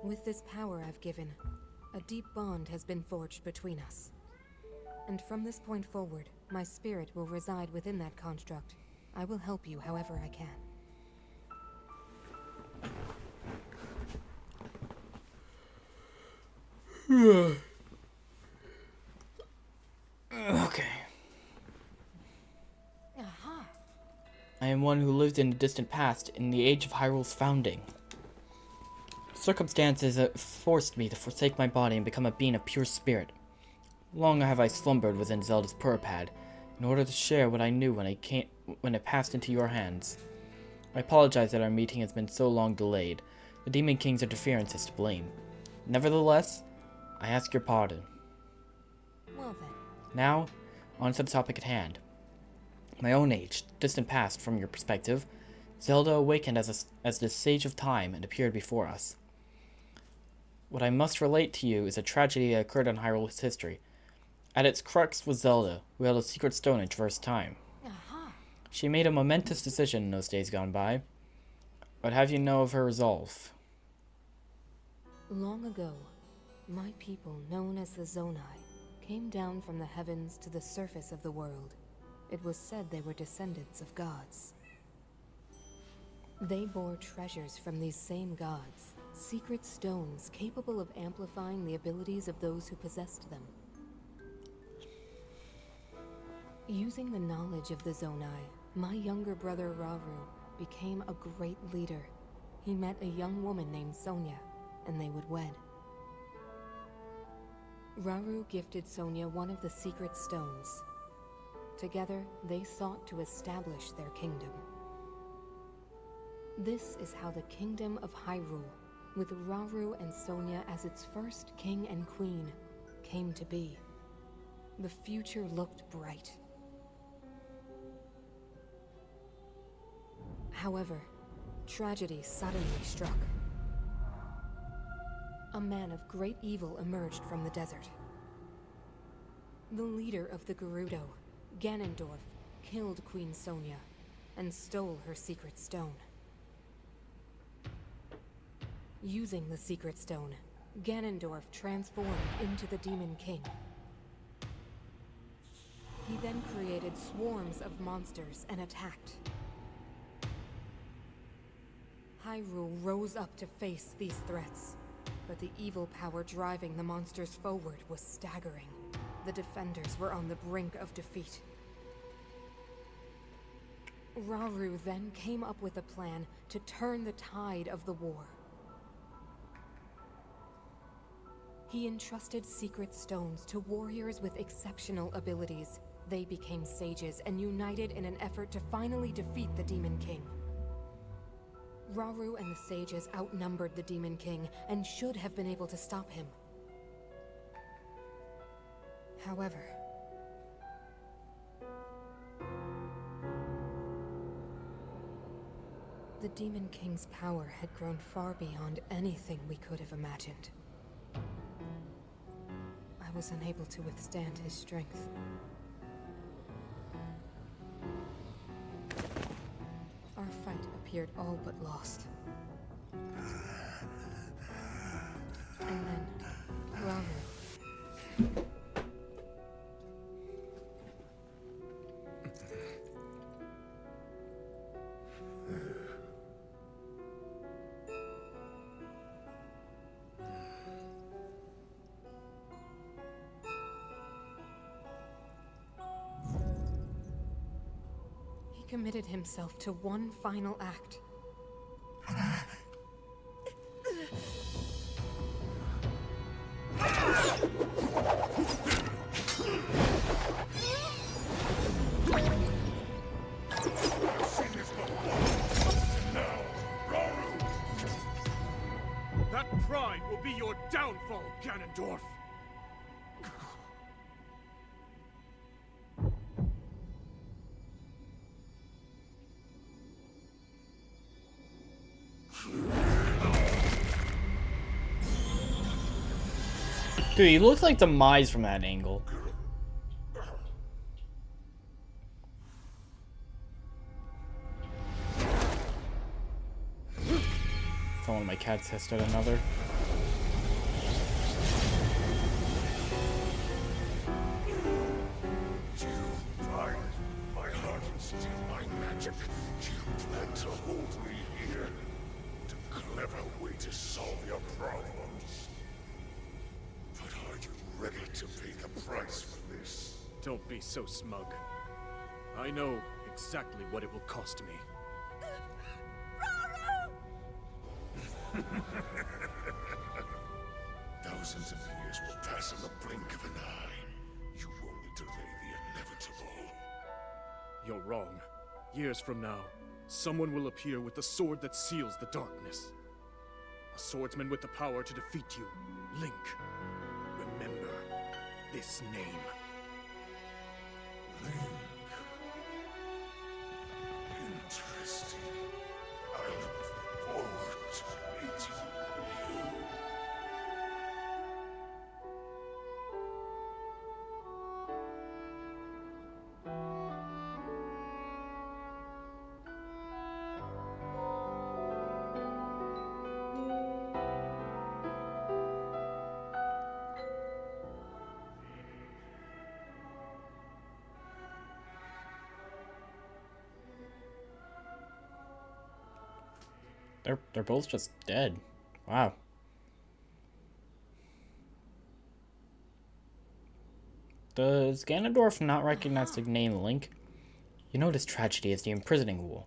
With this power I've given, a deep bond has been forged between us. And from this point forward, my spirit will reside within that construct. I will help you however I can. Okay. Aha! I am one who lived in the distant past, in the age of Hyrule's founding. Circumstances forced me to forsake my body and become a being of pure spirit. Long have I slumbered within Zelda's Porapad, in order to share what I knew when it passed into your hands. I apologize that our meeting has been so long delayed. The Demon King's interference is to blame. Nevertheless, I ask your pardon. Well then. Now, on to the topic at hand. My own age, distant past from your perspective, Zelda awakened as the Sage of Time and appeared before us. What I must relate to you is a tragedy that occurred in Hyrule's history. At its crux was Zelda, who held a secret stone and traversed time. Aha! She made a momentous decision in those days gone by. But have you know of her resolve? Long ago, my people, known as the Zonai, came down from the heavens to the surface of the world. It was said they were descendants of gods. They bore treasures from these same gods, secret stones capable of amplifying the abilities of those who possessed them. Using the knowledge of the Zonai, my younger brother Rauru became a great leader. He met a young woman named Sonia, and they would wed. Rauru gifted Sonia one of the secret stones. Together, they sought to establish their kingdom. This is how the Kingdom of Hyrule, with Rauru and Sonia as its first king and queen, came to be. The future looked bright. However, tragedy suddenly struck. A man of great evil emerged from the desert. The leader of the Gerudo, Ganondorf, killed Queen Sonia and stole her secret stone. Using the secret stone, Ganondorf transformed into the Demon King. He then created swarms of monsters and attacked. Hyrule rose up to face these threats, but the evil power driving the monsters forward was staggering. The defenders were on the brink of defeat. Rauru then came up with a plan to turn the tide of the war. He entrusted secret stones to warriors with exceptional abilities. They became sages and united in an effort to finally defeat the Demon King. Rauru and the sages outnumbered the Demon King and should have been able to stop him. However, the Demon King's power had grown far beyond anything we could have imagined. I was unable to withstand his strength. Our fight appeared all but lost. committed himself to one final act. That pride will be your downfall, Ganondorf! Dude, he looks like Demise from that angle. So one of my cats has stood another. You find my heart and steal my magic. You plan to hold me here. It's a clever way to solve your problems. But are you ready to pay the price for this? Don't be so smug. I know exactly what it will cost me. Thousands of years will pass in the blink of an eye. You only delay the inevitable. You're wrong. Years from now, someone will appear with the sword that seals the darkness. A swordsman with the power to defeat you. Link. Remember this name. Link. Interesting. I look forward to meeting you. They're both just dead. Wow. Does Ganondorf not recognize the name Link? You know this tragedy is the imprisoning war.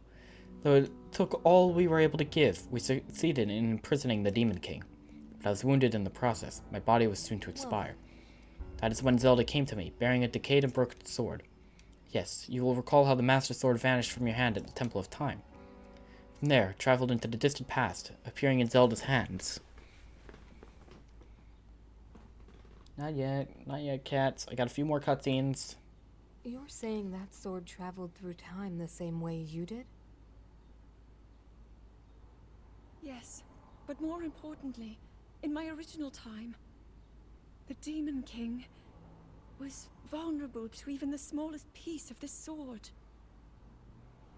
Though it took all we were able to give, we succeeded in imprisoning the Demon King. But I was wounded in the process. My body was soon to expire. That is when Zelda came to me, bearing a decayed and broken sword. Yes, you will recall how the Master Sword vanished from your hand at the Temple of Time. From there, traveled into the distant past, appearing in Zelda's hands. Not yet, cats. I got a few more cutscenes. You're saying that sword traveled through time the same way you did? Yes, but more importantly, in my original time, the Demon King was vulnerable to even the smallest piece of this sword.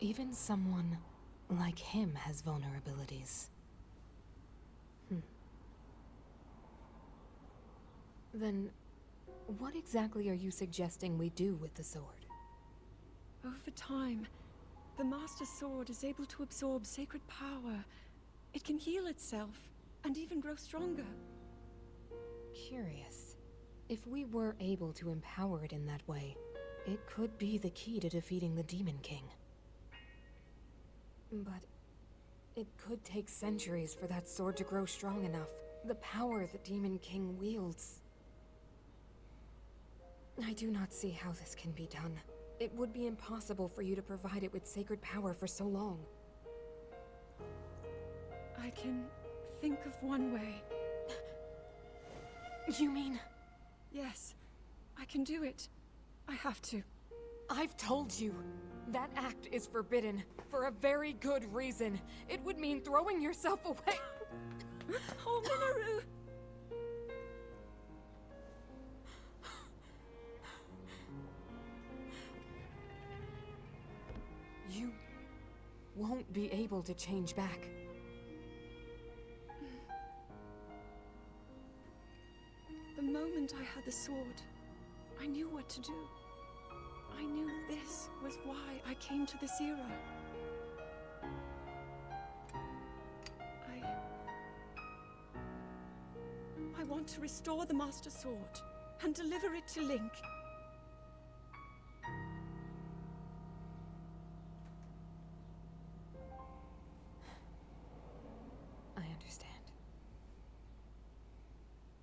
Even someone like him has vulnerabilities. Then, what exactly are you suggesting we do with the sword? Over time, the Master Sword is able to absorb sacred power. It can heal itself, and even grow stronger. Curious. If we were able to empower it in that way, it could be the key to defeating the Demon King. But it could take centuries for that sword to grow strong enough. The power the Demon King wields. I do not see how this can be done. It would be impossible for you to provide it with sacred power for so long. I can think of one way. You mean? Yes, I can do it. I have to. I've told you. That act is forbidden, for a very good reason. It would mean throwing yourself away. Oh, Minoru! You won't be able to change back. The moment I had the sword, I knew what to do. I knew this was why I came to this era. I want to restore the Master Sword and deliver it to Link.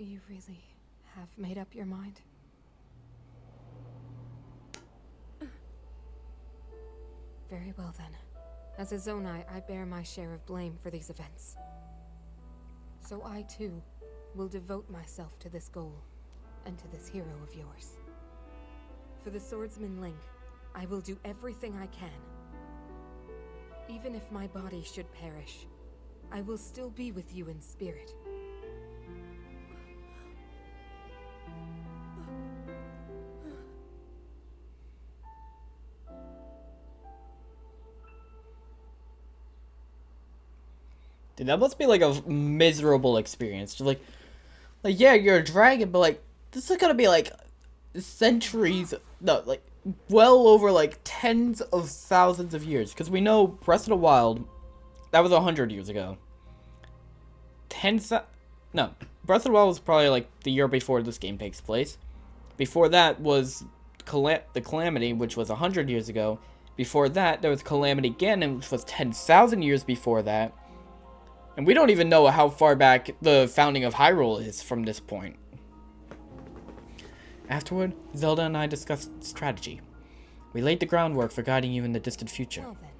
You really have made up your mind? Very well then. As a Zonai, I bear my share of blame for these events. So I too will devote myself to this goal, and to this hero of yours. For the swordsman Link, I will do everything I can. Even if my body should perish, I will still be with you in spirit. Dude, that must be like a miserable experience. Just like yeah, you're a dragon, but like this is gonna be like centuries, no, like well over like tens of thousands of years. Because we know Breath of the Wild, that was 100 years ago. No, Breath of the Wild was probably like the year before this game takes place. Before that was the Calamity, which was 100 years ago. Before that, there was Calamity Ganon, which was 10,000 years before that. And we don't even know how far back the founding of Hyrule is from this point. Afterward, Zelda and I discussed strategy. We laid the groundwork for guiding you in the distant future. Well then.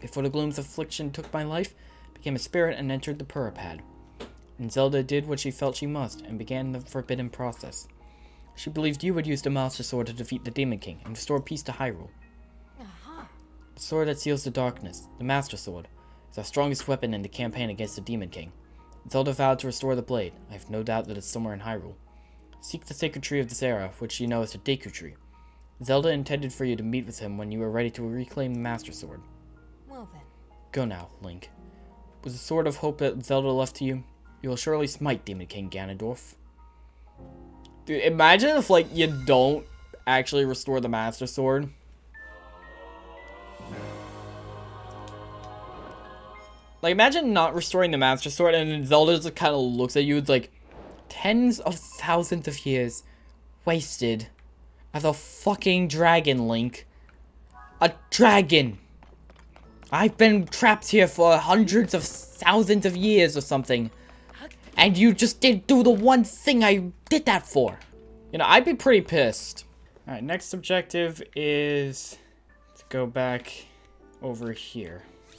Before the gloom's affliction took my life, I became a spirit and entered the Purapad. And Zelda did what she felt she must, and began the forbidden process. She believed you would use the Master Sword to defeat the Demon King and restore peace to Hyrule. The sword that seals the darkness, the Master Sword, is our strongest weapon in the campaign against the Demon King. Zelda vowed to restore the blade. I have no doubt that it's somewhere in Hyrule. Seek the sacred tree of this era, which you know as the Deku Tree. Zelda intended for you to meet with him when you were ready to reclaim the Master Sword. Well then. Go now, Link. With the sword of hope that Zelda left to you, you will surely smite Demon King Ganondorf. Dude, imagine if, like, you don't actually restore the Master Sword. Like, imagine not restoring the Master Sword and then Zelda just kind of looks at you. It's like tens of thousands of years wasted as a fucking dragon, Link. A dragon! I've been trapped here for hundreds of thousands of years or something. And you just didn't do the one thing I did that for. You know, I'd be pretty pissed. Alright, next objective is to go back over here.